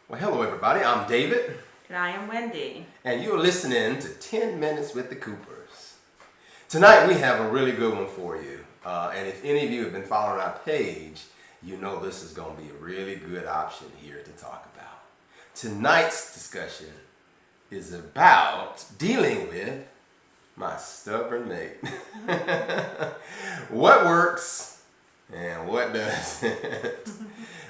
Well, hello everybody. I'm David, And I am Wendy. and you're listening to 10 Minutes with the Coopers. Tonight we have a really good one for you. And if any of you have been following our page, you know this is going to be a really good option here to talk about. Tonight's discussion is about dealing with my stubborn mate. What works and what doesn't?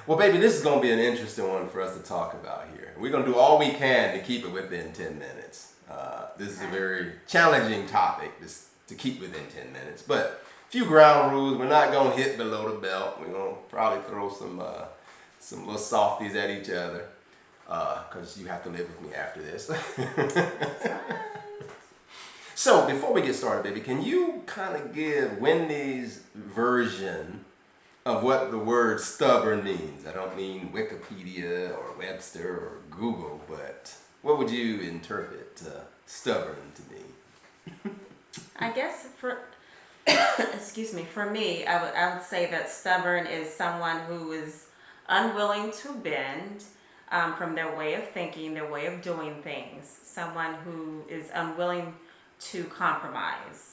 Well, baby, this is going to be an interesting one for us to talk about here. We're going to do all we can to keep it within 10 minutes. This is a very challenging topic to keep within 10 minutes. But a few ground rules. We're not going to hit below the belt. We're going to probably throw some little softies at each other because you have to live with me after this. So before we get started, baby, can you kind of give Wendy's version of what the word stubborn means? I don't mean Wikipedia or Webster or Google, but what would you interpret stubborn to mean? I guess for for me, I would say that stubborn is someone who is unwilling to bend from their way of thinking, their way of doing things. Someone who is unwilling to compromise.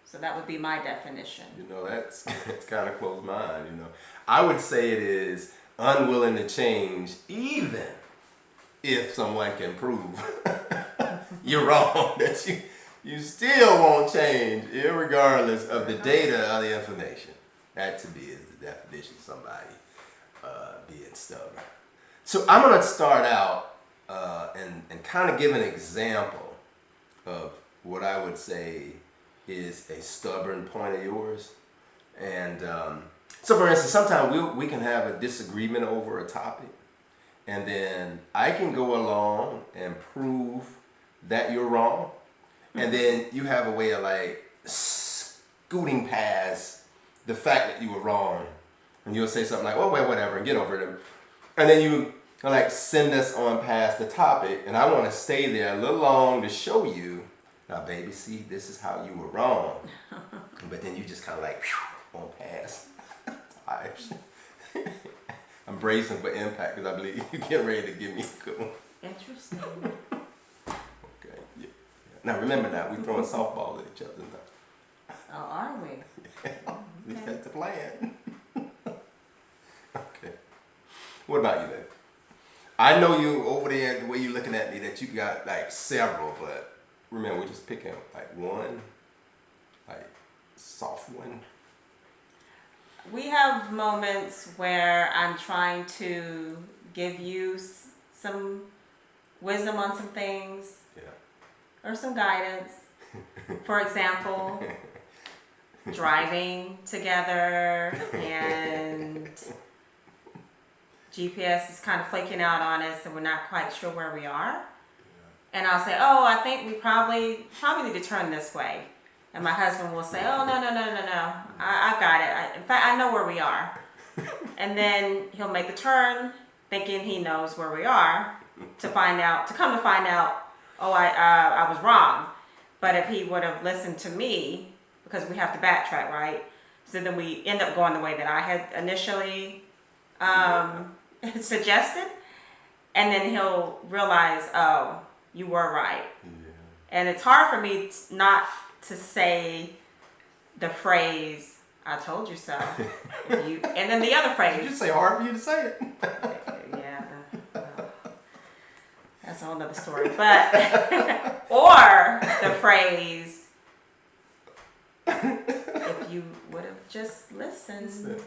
So that would be my definition. You know, that's kind of close mine, you know. I would say it is unwilling to change even if someone can prove you're wrong, that you still won't change irregardless of the data or the information. That to me is the definition of somebody being stubborn. So I'm going to start out and kind of give an example of what I would say is a stubborn point of yours. And so for instance, sometimes we can have a disagreement over a topic, and then I can go along and prove that you're wrong, and then you have a way of like scooting past the fact that you were wrong, and you'll say something like, "Oh well, whatever," and get over it, and then you like send us on past the topic, and I want to stay there a little long to show you, now baby, see, this is how you were wrong, but then you just kind of like on past. I'm bracing for impact because I believe you're getting ready to give me a good one. Interesting. Okay, yeah. Now remember now, we're throwing softballs at each other now. Oh, are we? At least that's the plan. Okay. What about you then? I know you over there, the way you're looking at me, that you got like several, but remember, we're just picking like one, like soft one. We have moments where I'm trying to give you some wisdom on some things, or some guidance. For example, driving together and GPS is kind of flaking out on us and we're not quite sure where we are. And I'll say, oh, I think we probably need to turn this way. And my husband will say, oh, no. I got it. In fact, I know where we are. And then he'll make the turn thinking he knows where we are to come to find out, oh, I was wrong. But if he would have listened to me, because we have to backtrack, right? So then we end up going the way that I had initially suggested. And then he'll realize, oh, you were right. Yeah. And it's hard for me not to say the phrase, I told you so. And then the other phrase. You just say hard for you to say it. Yeah. That's a whole nother story. But, or the phrase, if you would have just listened.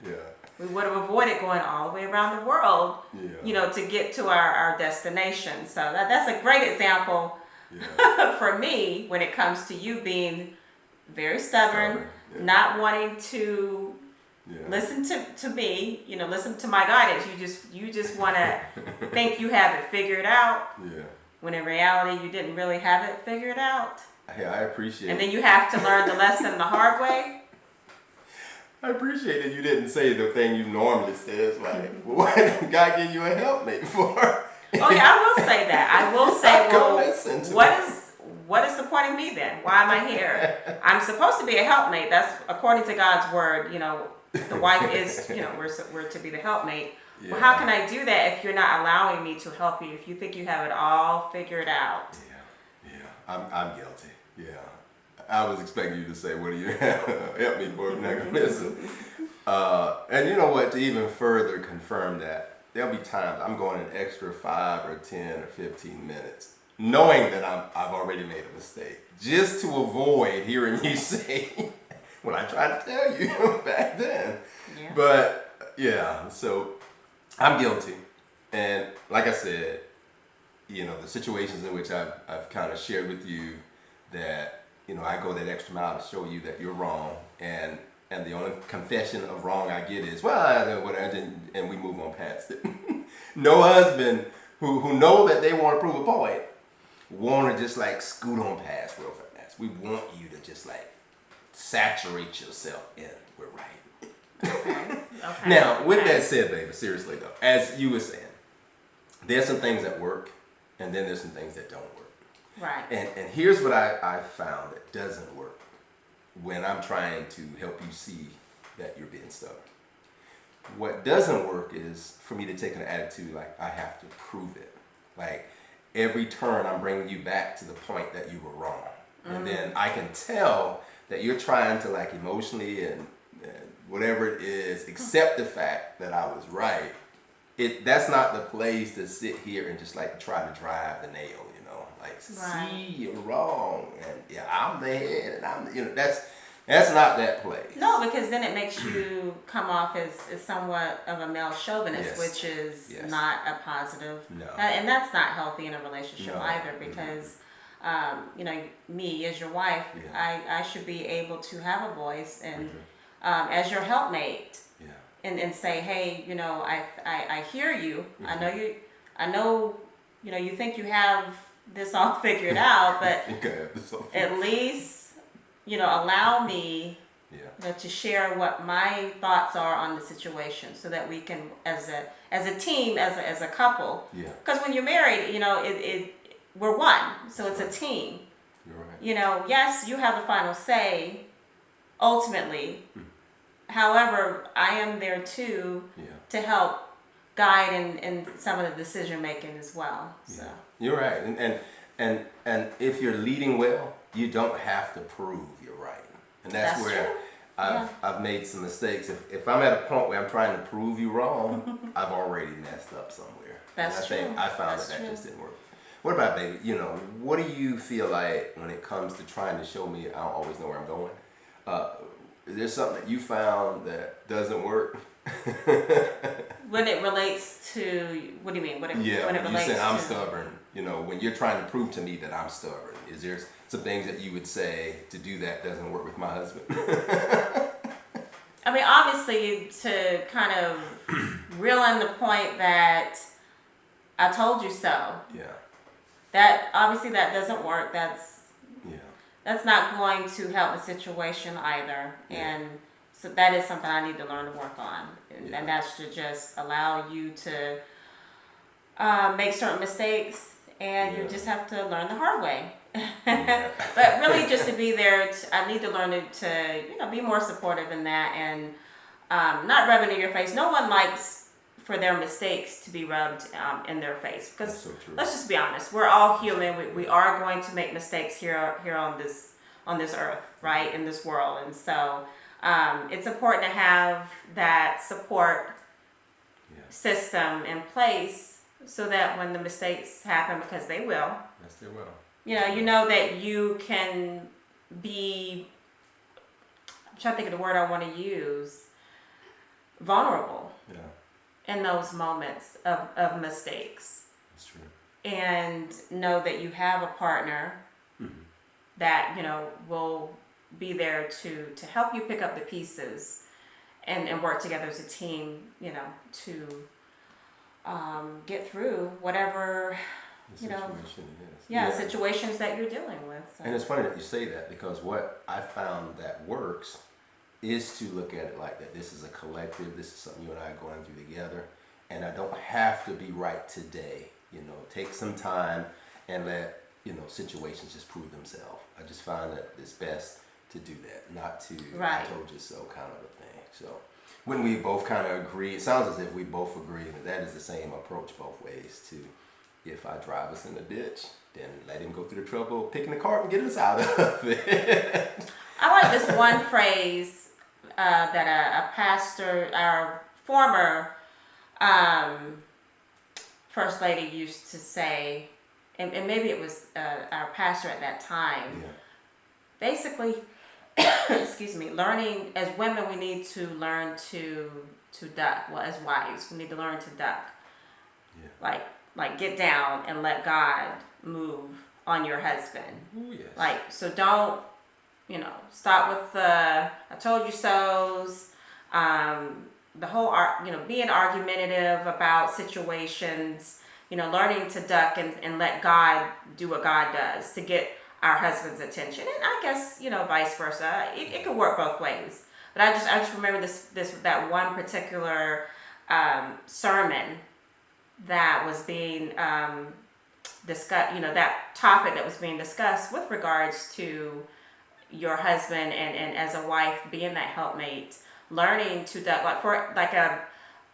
Yeah. We would have avoided going all the way around the world, to get to our destination. So that's a great example for me when it comes to you being very stubborn, not wanting to listen to me, listen to my guidance. You just want to think you have it figured out, when in reality you didn't really have it figured out. Hey, I appreciate it. And then you have to learn the lesson the hard way. I appreciate that you didn't say the thing you normally say. It's like, well, what did God give you a helpmate for? Oh yeah, I will say that. I will say, well, what is the point of me then? Why am I here? I'm supposed to be a helpmate. That's according to God's word. The wife is, we're to be the helpmate. Well, how can I do that if you're not allowing me to help you? If you think you have it all figured out. I'm guilty. Yeah. I was expecting you to say, what do you help me for? I'm not going to listen. And you know what, to even further confirm that, there'll be times I'm going an extra 5 or 10 or 15 minutes, knowing that I've already made a mistake, just to avoid hearing you say what I tried to tell you back then. Yeah. But yeah, so I'm guilty. And like I said, you know, the situations in which I've kind of shared with you that, you know, I go that extra mile to show you that you're wrong, and the only confession of wrong I get is, well, I didn't, what I didn't, and we move on past it. No husband who know that they want to prove a point want to just like scoot on past real fast. We want you to just like saturate yourself in, we're right. Okay. Now, with that said, baby, seriously though, as you were saying, there's some things that work, and then there's some things that don't work. Right. And here's what I found that doesn't work when I'm trying to help you see that you're being stubborn. What doesn't work is for me to take an attitude like I have to prove it. Like every turn I'm bringing you back to the point that you were wrong. And then I can tell that you're trying to like emotionally and whatever it is, accept the fact that I was right. That's not the place to sit here and just like try to drive the nail, you know, like see you're wrong and yeah, I'm the head and I'm, you know, that's not that place. No, because then it makes you come off as somewhat of a male chauvinist, Yes. which is Yes. not a positive. No. And that's not healthy in a relationship No. either, because you know, me as your wife, Yeah. I should be able to have a voice and as your helpmate, and say, hey, you know, I hear you. I know you know, you think you have this all figured out, but at least, you know, allow me you know, to share what my thoughts are on the situation, so that we can, as a team, as a couple. Because when you're married, you know, we're one, so it's a team. You're right. You know, yes, you have the final say, ultimately. However, I am there too to help guide in some of the decision making as well. So you're right, and if you're leading well, you don't have to prove you're right, and that's where true. I've made some mistakes. If I'm at a point where I'm trying to prove you wrong, I've already messed up somewhere. That's true. I found that just didn't work. What about, baby? You know, what do you feel like when it comes to trying to show me I don't always know where I'm going? Is there something that you found that doesn't work? when it relates to, what do you mean? When it you relates said I'm to stubborn. You know, when you're trying to prove to me that I'm stubborn, is there some things that you would say to do that doesn't work with my husband? I mean, obviously, to kind of reel in the point that I told you so. Yeah. That obviously that doesn't work. That's not going to help the situation either. And so that is something I need to learn to work on. And that's to just allow you to make certain mistakes, and you just have to learn the hard way. But really, just to be there, I need to learn to you know, be more supportive in that, and not rubbing in your face. No one likes for their mistakes to be rubbed in their face, because so let's just be honest, we're all human. We are going to make mistakes here on this earth, right, in this world. And so it's important to have that support system in place, so that when the mistakes happen, because they will, yes, they will, you know that you can be, I'm trying to think of the word I want to use, vulnerable in those moments of mistakes. That's true. And know that you have a partner that, you know, will be there to help you pick up the pieces and work together as a team, you know, to get through whatever The you know, situation is. situations that you're dealing with. So. And it's funny that you say that, because what I found that works is to look at it like that. This is a collective. This is something you and I are going through together. And I don't have to be right today. You know, take some time and let, you know, situations just prove themselves. I just find that it's best to do that, not to I told you so kind of a thing. So When we both kind of agree, it sounds as if we both agree that is the same approach both ways too. If I drive us in the ditch, then let him go through the trouble of picking the cart and get us out of it. I like this one phrase that a pastor, our former first lady used to say, and maybe it was our pastor at that time. Yeah. Basically, excuse me, learning as women, we need to learn to duck. Well, as wives, we need to learn to duck. Yeah. Like get down and let God move on your husband. Ooh, yes. Like, so don't, stop with the I told you so's, the whole, being argumentative about situations, learning to duck and let God do what God does to get our husband's attention. And I guess, vice versa. It could work both ways. But I just remember that one particular sermon that was being discussed, that topic that was being discussed with regards to your husband and as a wife being that helpmate, learning to duck.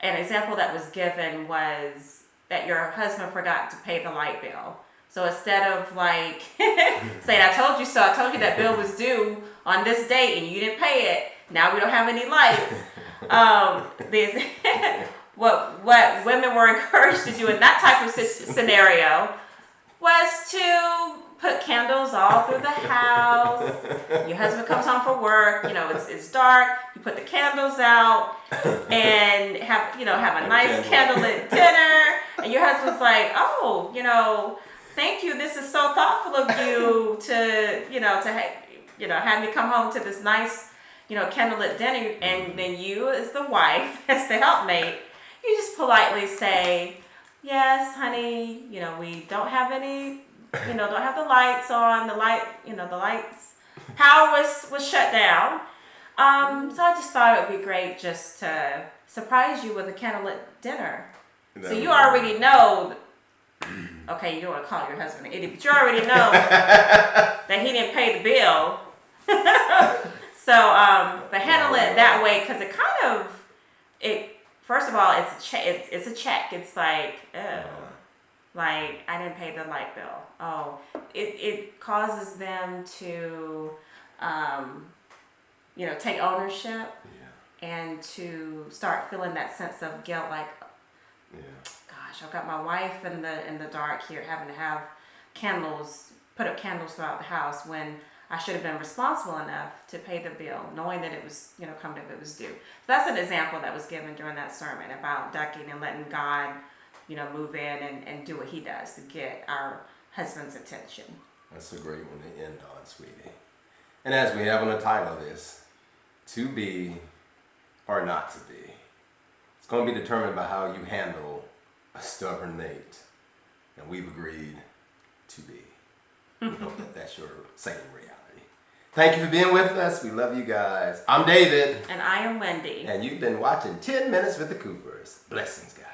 An example that was given was that your husband forgot to pay the light bill. So instead of saying, I told you so, I told you that bill was due on this date and you didn't pay it, now we don't have any lights. What women were encouraged to do in that type of scenario was to put candles all through the house. Your husband comes home from work, it's dark, you put the candles out and have a nice candlelit dinner. And your husband's like, oh, thank you. This is so thoughtful of you to have me come home to this nice, candlelit dinner. And then you, as the wife, as the helpmate, you just politely say, yes, honey, we don't have any, don't have the lights on. The lights, power was shut down. So I just thought it would be great just to surprise you with a candlelit dinner. So you already know. Okay, you don't want to call your husband an idiot, but you already know that he didn't pay the bill. But handle it that way because first of all, it's a check. It's like, like I didn't pay the light bill. Oh, it causes them to, take ownership and to start feeling that sense of guilt. Like, gosh, I've got my wife in the dark here, having to have put up candles throughout the house when I should have been responsible enough to pay the bill, knowing that it was, coming up, it was due. So that's an example that was given during that sermon about ducking and letting God, move in and do what he does to get our husband's attention. That's a great one to end on, sweetie. And as we have on the title of this, to be or not to be, it's going to be determined by how you handle a stubborn mate. And we've agreed to be. We hope that that's your same reality. Thank you for being with us. We love you guys. I'm David. And I am Wendy. And you've been watching 10 Minutes with the Coopers. Blessings, guys.